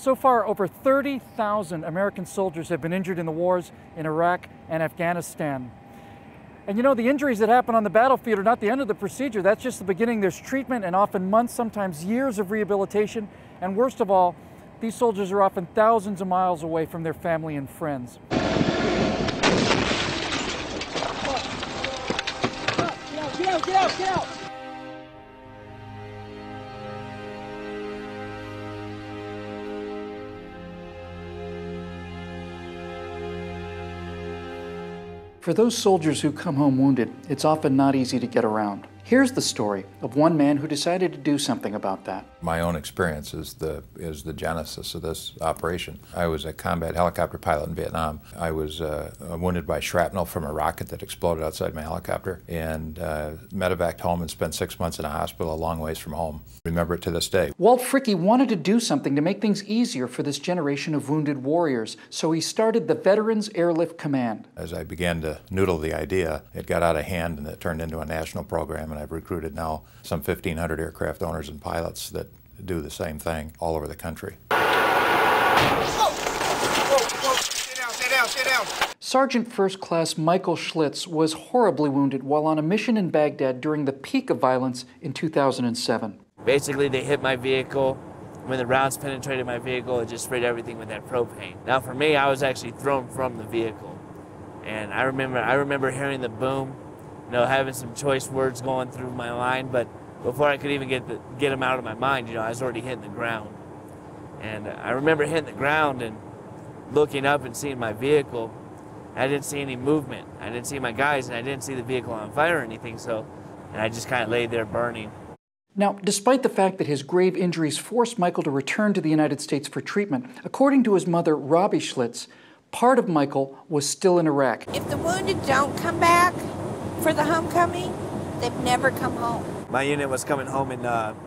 So far, over 30,000 American soldiers have been injured in the wars in Iraq and Afghanistan. And you know, the injuries that happen on the battlefield are not the end of the procedure. That's just the beginning. There's treatment and often months, sometimes years of rehabilitation. And worst of all, these soldiers are often thousands of miles away from their family and friends. Get out, get out, get out! For those soldiers who come home wounded, it's often not easy to get around. Here's the story of one man who decided to do something about that. My own experience is the genesis of this operation. I was a combat helicopter pilot in Vietnam. I was wounded by shrapnel from a rocket that exploded outside my helicopter, and medevaced home and spent 6 months in a hospital a long ways from home. Remember it to this day. Walt Fricke wanted to do something to make things easier for this generation of wounded warriors, so he started the Veterans Airlift Command. As I began to noodle the idea, it got out of hand and it turned into a national program, and I've recruited now some 1,500 aircraft owners and pilots that do the same thing all over the country. Sit down. Sergeant First Class Michael Schlitz was horribly wounded while on a mission in Baghdad during the peak of violence in 2007. Basically, they hit my vehicle. When the rounds penetrated my vehicle, it just sprayed everything with that propane. Now for me, I was actually thrown from the vehicle. And I remember hearing the boom, you know, having some choice words going through my mind, but before I could even get them out of my mind, you know, I was already hitting the ground. And I remember hitting the ground and looking up and seeing my vehicle. I didn't see any movement. I didn't see my guys, and I didn't see the vehicle on fire or anything, and I just kind of laid there burning. Now, despite the fact that his grave injuries forced Michael to return to the United States for treatment, according to his mother, Robbie Schlitz, part of Michael was still in Iraq. If the wounded don't come back for the homecoming, they've never come home. My unit was coming home in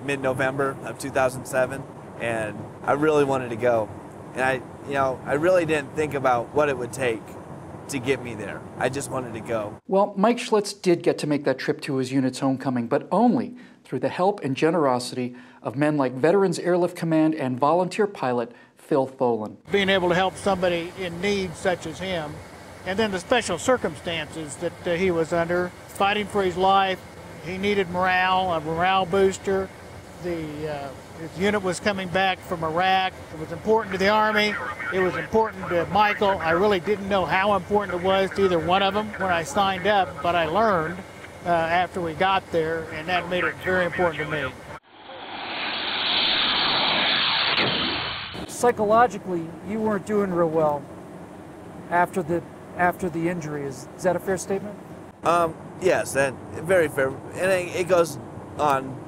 mid-November of 2007, and I really wanted to go. And I really didn't think about what it would take to get me there. I just wanted to go. Well, Mike Schlitz did get to make that trip to his unit's homecoming, but only through the help and generosity of men like Veterans Airlift Command and volunteer pilot Phil Tholen. Being able to help somebody in need such as him, and then the special circumstances that he was under, fighting for his life. He needed morale, a morale booster. His unit was coming back from Iraq. It was important to the Army. It was important to Michael. I really didn't know how important it was to either one of them when I signed up, but I learned after we got there, and that made it very important to me. Psychologically, you weren't doing real well after the injury. Is that a fair statement? Yes, that very fair, and it goes on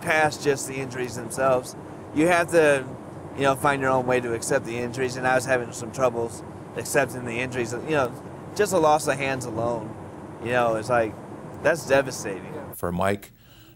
past just the injuries themselves. You have to, you know, find your own way to accept the injuries, and I was having some troubles accepting the injuries. You know, just the loss of hands alone, you know, it's like, that's devastating. For Mike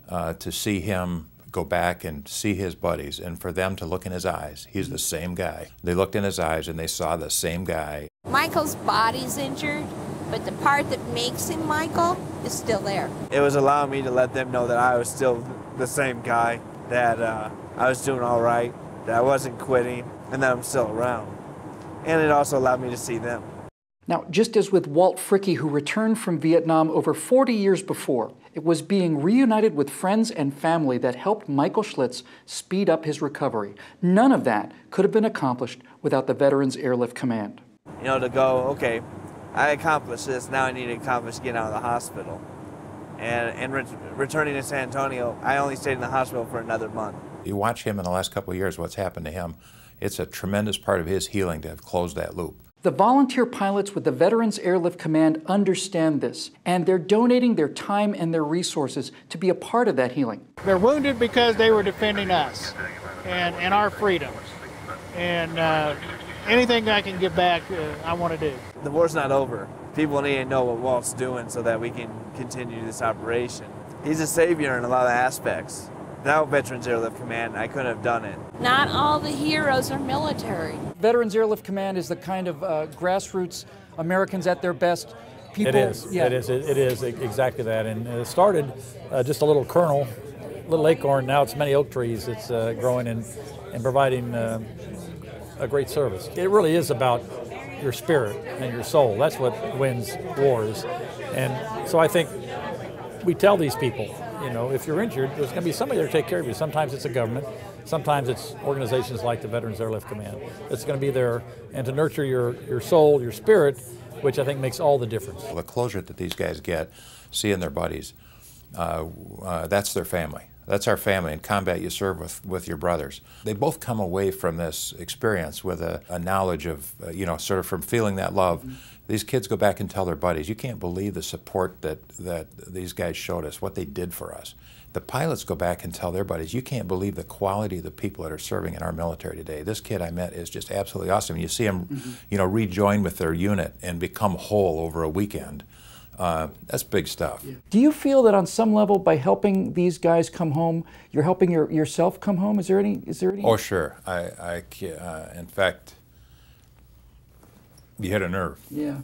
to see him go back and see his buddies, and for them to look in his eyes, he's the same guy. They looked in his eyes and they saw the same guy. Michael's body's injured, but the part that makes him Michael is still there. It was allowing me to let them know that I was still the same guy, that I was doing all right, that I wasn't quitting, and that I'm still around. And it also allowed me to see them. Now, just as with Walt Fricke, who returned from Vietnam over 40 years before, it was being reunited with friends and family that helped Michael Schlitz speed up his recovery. None of that could have been accomplished without the Veterans Airlift Command. You know, to go, okay, I accomplished this, now I need to accomplish getting out of the hospital. And returning to San Antonio, I only stayed in the hospital for another month. You watch him in the last couple of years, what's happened to him. It's a tremendous part of his healing to have closed that loop. The volunteer pilots with the Veterans Airlift Command understand this, and they're donating their time and their resources to be a part of that healing. They're wounded because they were defending us and our freedoms. And anything I can give back, I want to do. The war's not over. People need to know what Walt's doing so that we can continue this operation. He's a savior in a lot of aspects. Without Veterans Airlift Command, I couldn't have done it. Not all the heroes are military. Veterans Airlift Command is the kind of grassroots Americans at their best. People, it is exactly that. And it started just a little kernel, little acorn. Now it's many oak trees. It's growing and providing a great service. It really is about your spirit and your soul. That's what wins wars. And so I think we tell these people, you know, if you're injured, there's going to be somebody there to take care of you. Sometimes it's a government. Sometimes it's organizations like the Veterans Airlift Command that's going to be there and to nurture your soul, your spirit, which I think makes all the difference. The closure that these guys get, seeing their buddies, that's their family. That's our family. In combat, you serve with your brothers. They both come away from this experience with a knowledge of, you know, sort of from feeling that love. Mm-hmm. These kids go back and tell their buddies, you can't believe the support that these guys showed us, what they did for us. The pilots go back and tell their buddies, you can't believe the quality of the people that are serving in our military today. This kid I met is just absolutely awesome. You see them, mm-hmm. you know, rejoin with their unit and become whole over a weekend. That's big stuff. Yeah. Do you feel that on some level, by helping these guys come home, you're helping yourself come home? Is there any? Oh, sure. In fact, you hit a nerve. Yeah.